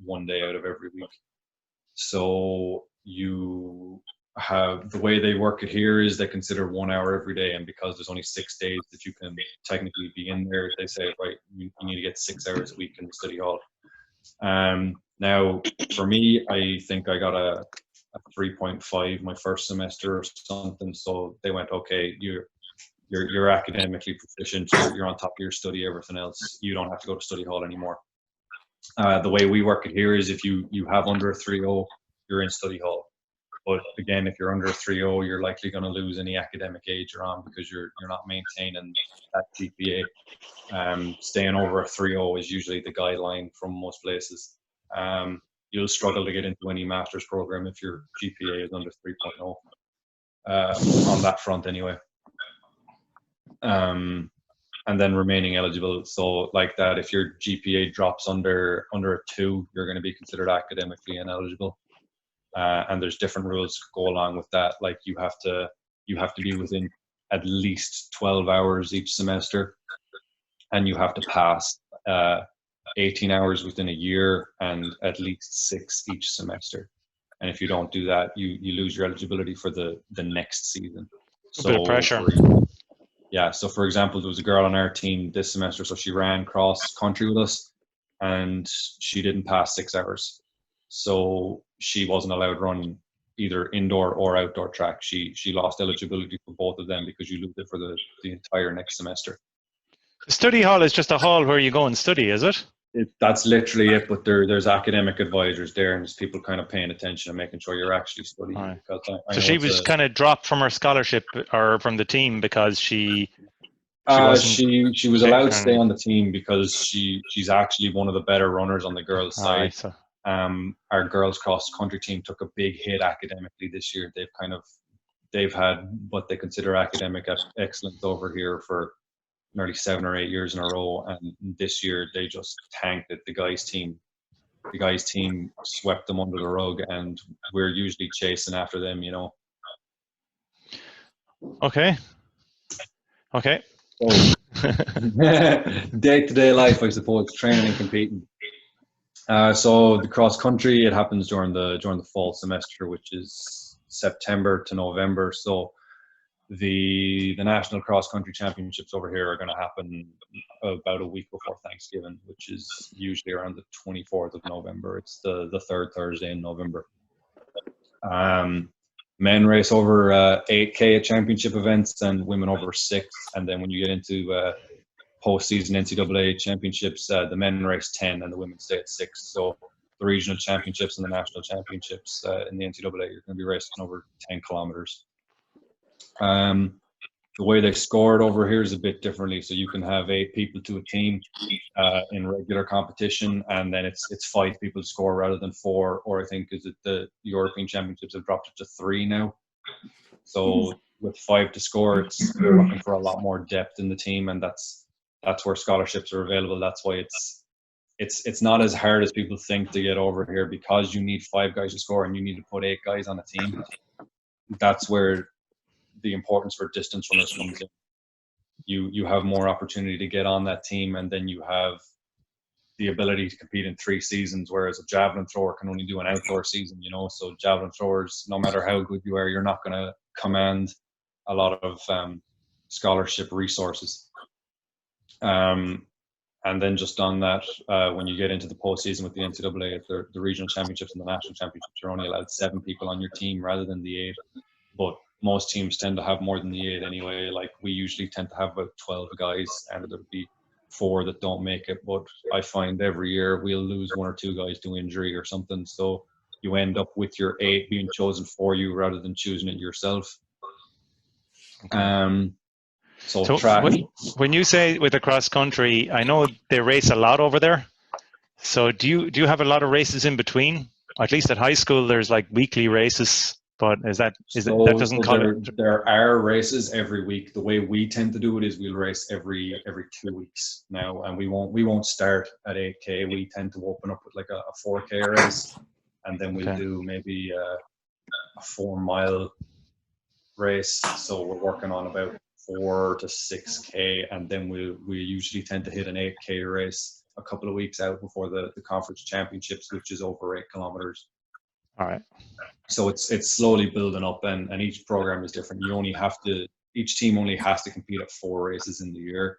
one day out of every week. So you have, the way they work it here is they consider 1 hour every day, and because there's only 6 days that you can technically be in there, they say, right, you need to get 6 hours a week in the study hall. Now, for me, I think I got a 3.5 my first semester or something. So they went, okay, you're academically proficient, you're on top of your study, everything else, you don't have to go to study hall anymore. The way we work it here is if you have under a 3.0, you're in study hall. But again, if you're under a 3.0, you're likely going to lose any academic aid you're on, because you're not maintaining that GPA. Staying over a 3.0 is usually the guideline from most places. You'll struggle to get into any master's program if your GPA is under 3.0 on that front anyway. And then remaining eligible. So like that, if your GPA drops under a 2, you're going to be considered academically ineligible. And there's different rules to go along with that. Like you have to be within at least 12 hours each semester, and you have to pass 18 hours within a year and at least 6 each semester. And if you don't do that, you lose your eligibility for the next season. A bit of pressure. Yeah, so for example, there was a girl on our team this semester, so she ran cross country with us, and she didn't pass 6 hours. So she wasn't allowed to run either indoor or outdoor track. She lost eligibility for both of them because you lose it for the entire next semester. The study hall is just a hall where you go and study, is it? That's literally it, but there's academic advisors there, and there's people kind of paying attention and making sure you're actually studying. Right. Because so she was kind of dropped from her scholarship or from the team because she was allowed to stay on the team because she's actually one of the better runners on the girls' side. So. Our girls cross country team took a big hit academically this year. They've had what they consider academic excellence over here for nearly 7 or 8 years in a row, and this year they just tanked it. The guys team swept them under the rug, and we're usually chasing after them, you know. Okay. So, day-to-day life, I suppose, training and competing. So the cross country, it happens during the fall semester, which is September to November. So the national cross country championships over here are going to happen about a week before Thanksgiving, which is usually around the 24th of November. It's the third Thursday in November. Men race over 8K at championship events, and women over 6. And then when you get into postseason NCAA championships, the men race 10 and the women stay at 6. So the regional championships and the national championships in the NCAA, you're going to be racing over 10 kilometers. The way they score it over here is a bit differently. So you can have 8 people to a team in regular competition, and then it's 5 people to score rather than 4. Or I think is it the European Championships have dropped it to 3 now. So with 5 to score, you're looking for a lot more depth in the team, and that's where scholarships are available. That's why it's not as hard as people think to get over here, because you need 5 guys to score and you need to put 8 guys on a team. That's where the importance for distance runners comes in. You have more opportunity to get on that team, and then you have the ability to compete in 3 seasons, whereas a javelin thrower can only do an outdoor season, you know. So javelin throwers, no matter how good you are, you're not going to command a lot of scholarship resources. And then just on that, when you get into the postseason with the NCAA, if the regional championships and the national championships, you're only allowed 7 people on your team rather than the 8. But most teams tend to have more than the 8 anyway. Like we usually tend to have about 12 guys, and there'll be 4 that don't make it. But I find every year we'll lose 1 or 2 guys to injury or something. So you end up with your 8 being chosen for you rather than choosing it yourself. Okay. So track. When you say with the cross country, I know they race a lot over there. So do you have a lot of races in between? At least at high school, there's like weekly races. But that doesn't there are races every week. The way we tend to do it is we'll race every 2 weeks now, and we won't start at 8K. We tend to open up with like a 4K race, and then we'll do maybe a 4-mile race. So we're working on about 4 to 6K, and then we usually tend to hit an 8K race a couple of weeks out before the conference championships, which is over 8 kilometers. All right. So it's slowly building up, and each program is different. Each team only has to compete at 4 races in the year.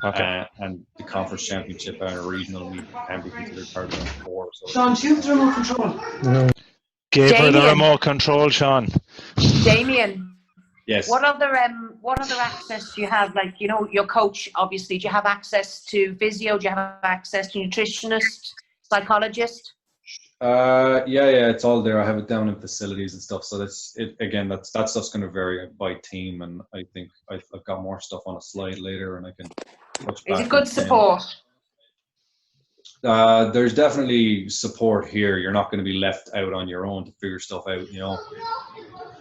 Okay. And the conference championship and a regional meet can be considered part of them 4. So Sean, choose the remote control. Give her the remote control, Sean. Damian. Yes. What other access do you have? Like, you know, your coach, obviously. Do you have access to physio? Do you have access to nutritionist, psychologist? Yeah, it's all there. I have it down in facilities and stuff. So that stuff's going to vary by team, and I think I've got more stuff on a slide later, and I can touch back. Is it good support? There's definitely support here. You're not going to be left out on your own to figure stuff out, you know.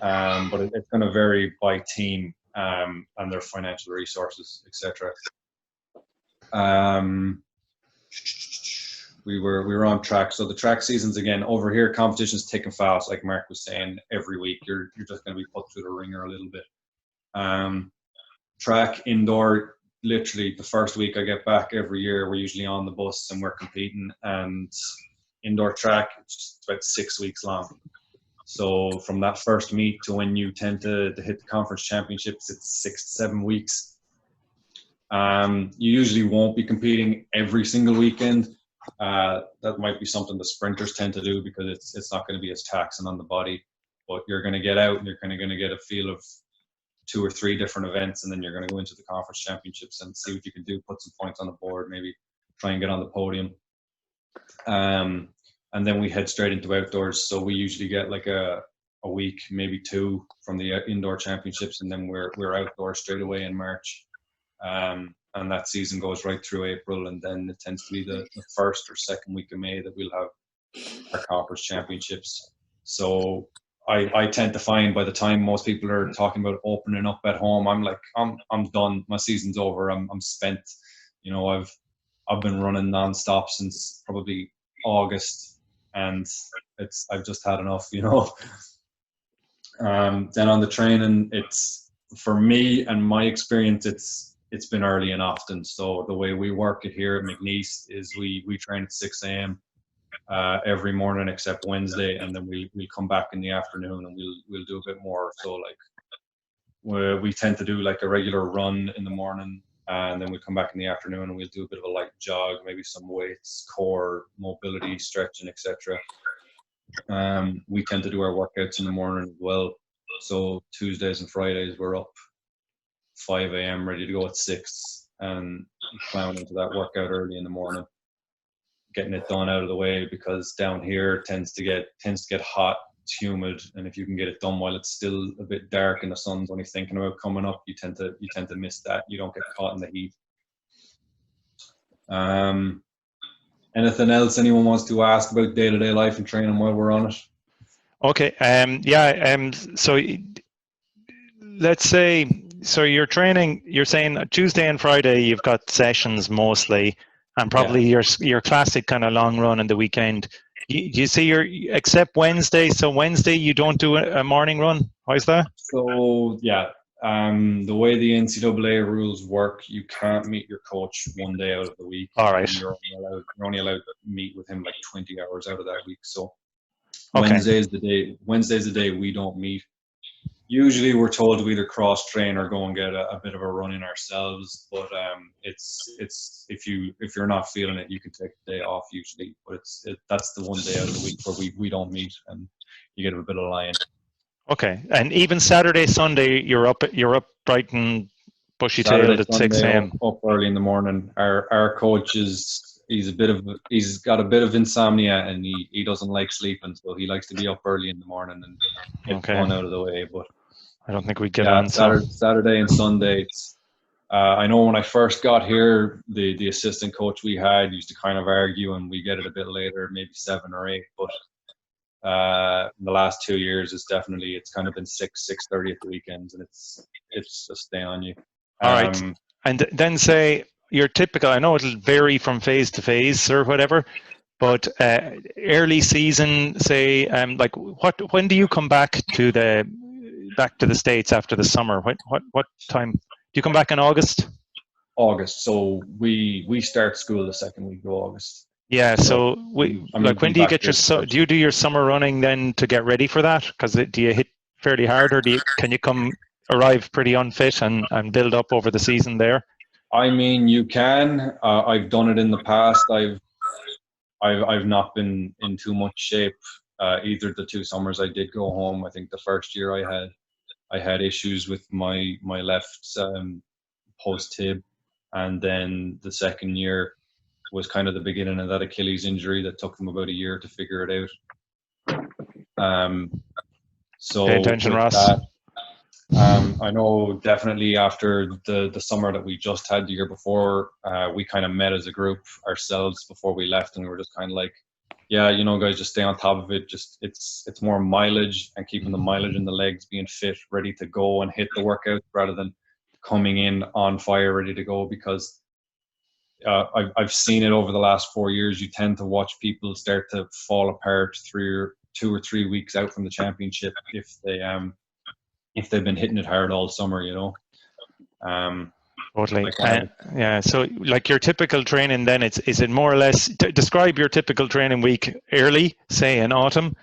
But it's going to vary by team and their financial resources, etc. We were on track. So the track seasons again over here, competition's taking fast. Like Mark was saying, every week you're just going to be put through the ringer a little bit. Track indoor, literally the first week I get back every year, we're usually on the bus and we're competing. And indoor track, it's about 6 weeks long. So from that first meet to when you tend to hit the conference championships, it's 6 to 7 weeks. You usually won't be competing every single weekend. That might be something the sprinters tend to do because it's not going to be as taxing on the body. But you're going to get out and you're kind of going to get a feel of 2 or 3 different events, and then you're going to go into the conference championships and see what you can do, put some points on the board, maybe try and get on the podium. And then we head straight into outdoors. So we usually get like a week, maybe 2 from the indoor championships, and then we're outdoors straight away in March. And that season goes right through April, and then it tends to be the first or second week of May that we'll have our conference championships. So I tend to find by the time most people are talking about opening up at home, I'm like, I'm done. My season's over. I'm spent. You know, I've been running nonstop since probably August, and I've just had enough. You know. Then on the training, it's for me and my experience, it's been early and often. So the way we work it here at McNeese is we train at 6 a.m. Every morning except Wednesday, and then we come back in the afternoon and we'll do a bit more. So like we tend to do like a regular run in the morning, and then we come back in the afternoon and we'll do a bit of a light jog, maybe some weights, core, mobility, stretching, etc. We tend to do our workouts in the morning as well. So Tuesdays and Fridays we're up 5 a.m. ready to go at 6 and plowing into that workout early in the morning, getting it done out of the way, because down here it tends to get hot, it's humid, and if you can get it done while it's still a bit dark and the sun's only thinking about coming up, you tend to miss that. You don't get caught in the heat. Anything else anyone wants to ask about day-to-day life and training while we're on it? Okay. So let's say, so you're training, you're saying Tuesday and Friday you've got sessions mostly, and probably your classic kind of long run in the weekend. You see except Wednesday, so Wednesday you don't do a morning run? Why is that? So the way the NCAA rules work, you can't meet your coach one day out of the week. All right. You're only allowed to meet with him like 20 hours out of that week. So okay. Wednesday's the day we don't meet. Usually we're told to either cross train or go and get a bit of a run in ourselves. But it's if you're not feeling it, you can take the day off usually. But that's the one day out of the week where we don't meet and you get a bit of lying. Okay, and even Saturday, Sunday, you're up bright and bushy-tailed at 6 a.m. Up early in the morning. Our coach he's got a bit of insomnia and he doesn't like sleeping, so he likes to be up early in the morning and get fun out of the way. But I don't think we'd get on. Saturday and Sunday. I know when I first got here, the assistant coach we had used to kind of argue, and we get it a bit later, maybe 7 or 8. But in the last 2 years, it's kind of been 6:30 at the weekends, and it's just stay on you. All right, and then say your typical. I know it'll vary from phase to phase or whatever, but early season, say, like when do you come back to the States after the summer? What time do you come back in August? August. So we start school the second week of August. Yeah. So when do you get do you do your summer running then to get ready for that? Because do you hit fairly hard, or can you arrive pretty unfit and build up over the season there? I mean, you can. I've done it in the past. I've not been in too much shape. Either the 2 summers I did go home. I think the first year I had issues with my left post tib, and then the second year was kind of the beginning of that Achilles injury that took them about a year to figure it out. So pay attention, Ross. I know definitely after the summer that we just had the year before, we kind of met as a group ourselves before we left, and we were just kind of like, yeah, guys, just stay on top of it. Just it's more mileage and keeping the mileage in the legs, being fit, ready to go and hit the workout rather than coming in on fire, ready to go. Because I've seen it over the last 4 years. You tend to watch people start to fall apart 2 or 3 weeks out from the championship if they've been hitting it hard all summer, Totally. Yeah. So, like your typical training, then is it more or less? Describe your typical training week early, say in autumn,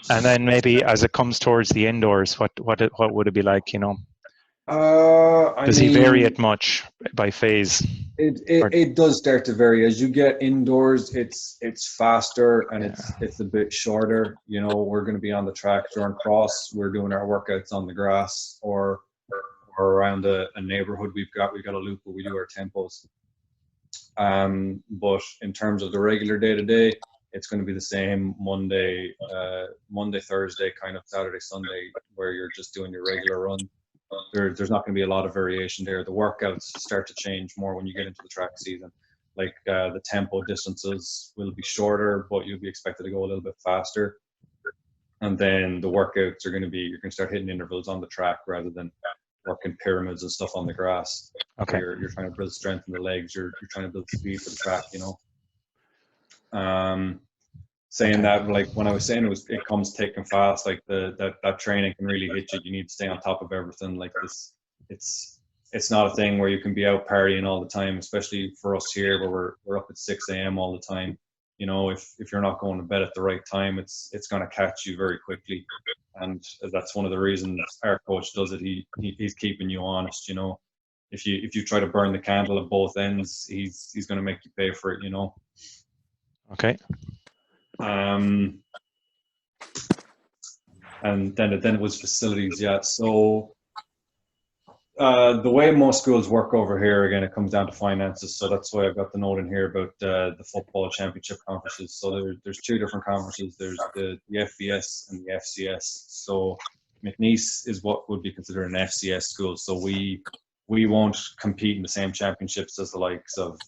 and then maybe as it comes towards the indoors, what would it be like? Does he vary it much by phase? It does start to vary as you get indoors. It's faster and it's a bit shorter. We're going to be on the track during cross. We're doing our workouts on the grass or around a neighborhood. We've got a loop where we do our tempos. But in terms of the regular day to day, it's going to be the same Monday, Thursday, kind of Saturday, Sunday, where you're just doing your regular run. There's not going to be a lot of variation there. The workouts start to change more when you get into the track season. Like the tempo distances will be shorter, but you'll be expected to go a little bit faster. And then the workouts are going to be, you're going to start hitting intervals on the track rather than working pyramids and stuff on the grass. Okay. You're trying to build strength in the legs. You're trying to build speed for the track, Saying that, like when I was saying it comes thick and fast, like that training can really hit you. You need to stay on top of everything. Like this, it's not a thing where you can be out partying all the time, especially for us here where we're up at 6 a.m. all the time. If you're not going to bed at the right time, it's going to catch you very quickly. And that's one of the reasons our coach does it. He's keeping you honest. If you try to burn the candle at both ends, he's going to make you pay for it. Okay. And then it was facilities. Yeah. So the way most schools work over here, again, it comes down to finances. So that's why I've got the note in here about the football championship conferences. So there's 2 different conferences. There's the FBS and the FCS. So McNeese is what would be considered an FCS school. So we won't compete in the same championships as the likes of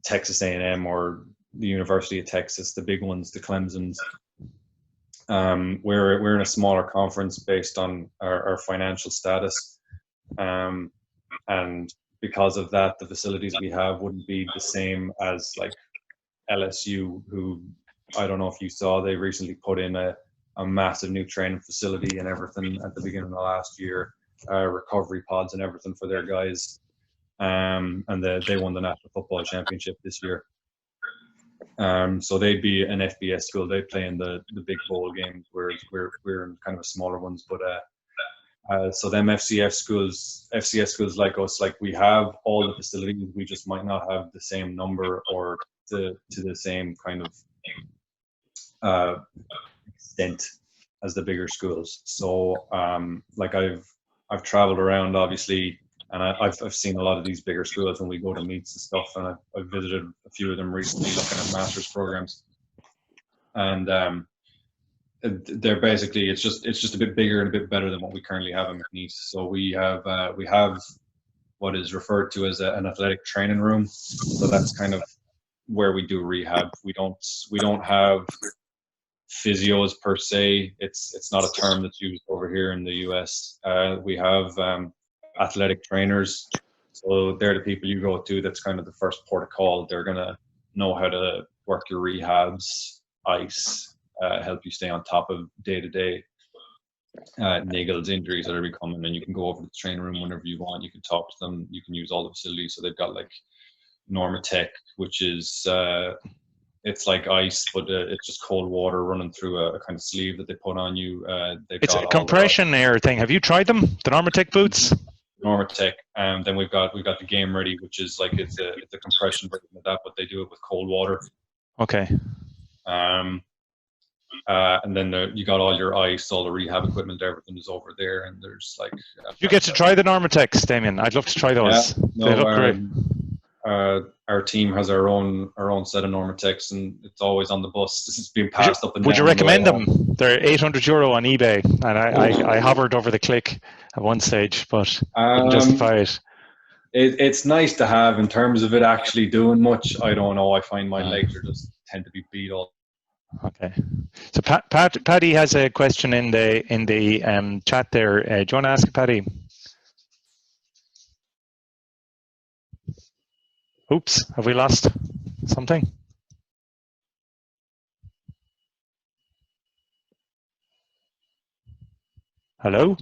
Texas A&M or the University of Texas, the big ones, the Clemsons. We're in a smaller conference based on our financial status. And because of that, the facilities we have wouldn't be the same as like LSU, who I don't know if you saw, they recently put in a massive new training facility and everything at the beginning of last year, recovery pods and everything for their guys. And they won the National Football Championship this year. So they'd be an FBS school. They play in the big bowl games, whereas we're in kind of a smaller ones. But So them FCS schools like us, like we have all the facilities, we just might not have the same number or to the same kind of extent as the bigger schools. So like I've traveled around obviously, and I've seen a lot of these bigger schools when we go to meets and stuff, and I've visited a few of them recently looking at master's programs, and they're basically it's just a bit bigger and a bit better than what we currently have in McNeese. So we have what is referred to as an athletic training room. So that's kind of where we do rehab. We don't have physios per se. It's not a term that's used over here in the US. We have athletic trainers. So they're the people you go to. That's kind of the first port of call. They're gonna know how to work your rehabs, ice. Help you stay on top of day-to-day niggles, injuries that are becoming, and you can go over to the training room whenever you want. You can talk to them. You can use all the facilities. So they've got like Normatec, which is it's like ice, but it's just cold water running through a kind of sleeve that they put on you. It's a compression air thing. Have you tried them? The Normatec boots? Normatec, and then we've got the Game Ready, which is like it's a compression version of that, but they do it with cold water. Okay. And then you got all your ice, all the rehab equipment, everything is over there, and there's like. You get to try the Normatecs, Damian. I'd love to try those. Yeah, no, they look great. Our team has our own set of Normatecs, and it's always on the bus. This is being passed up and down. Would you recommend them? They're €800 on eBay, and I hovered over the click at one stage, but couldn't justify it. It's nice to have. In terms of it actually doing much, I don't know. I find my legs are just tend to be beat all. Okay, so Paddy has a question in the chat there. Do you want to ask Paddy? Oops, have we lost something? Hello?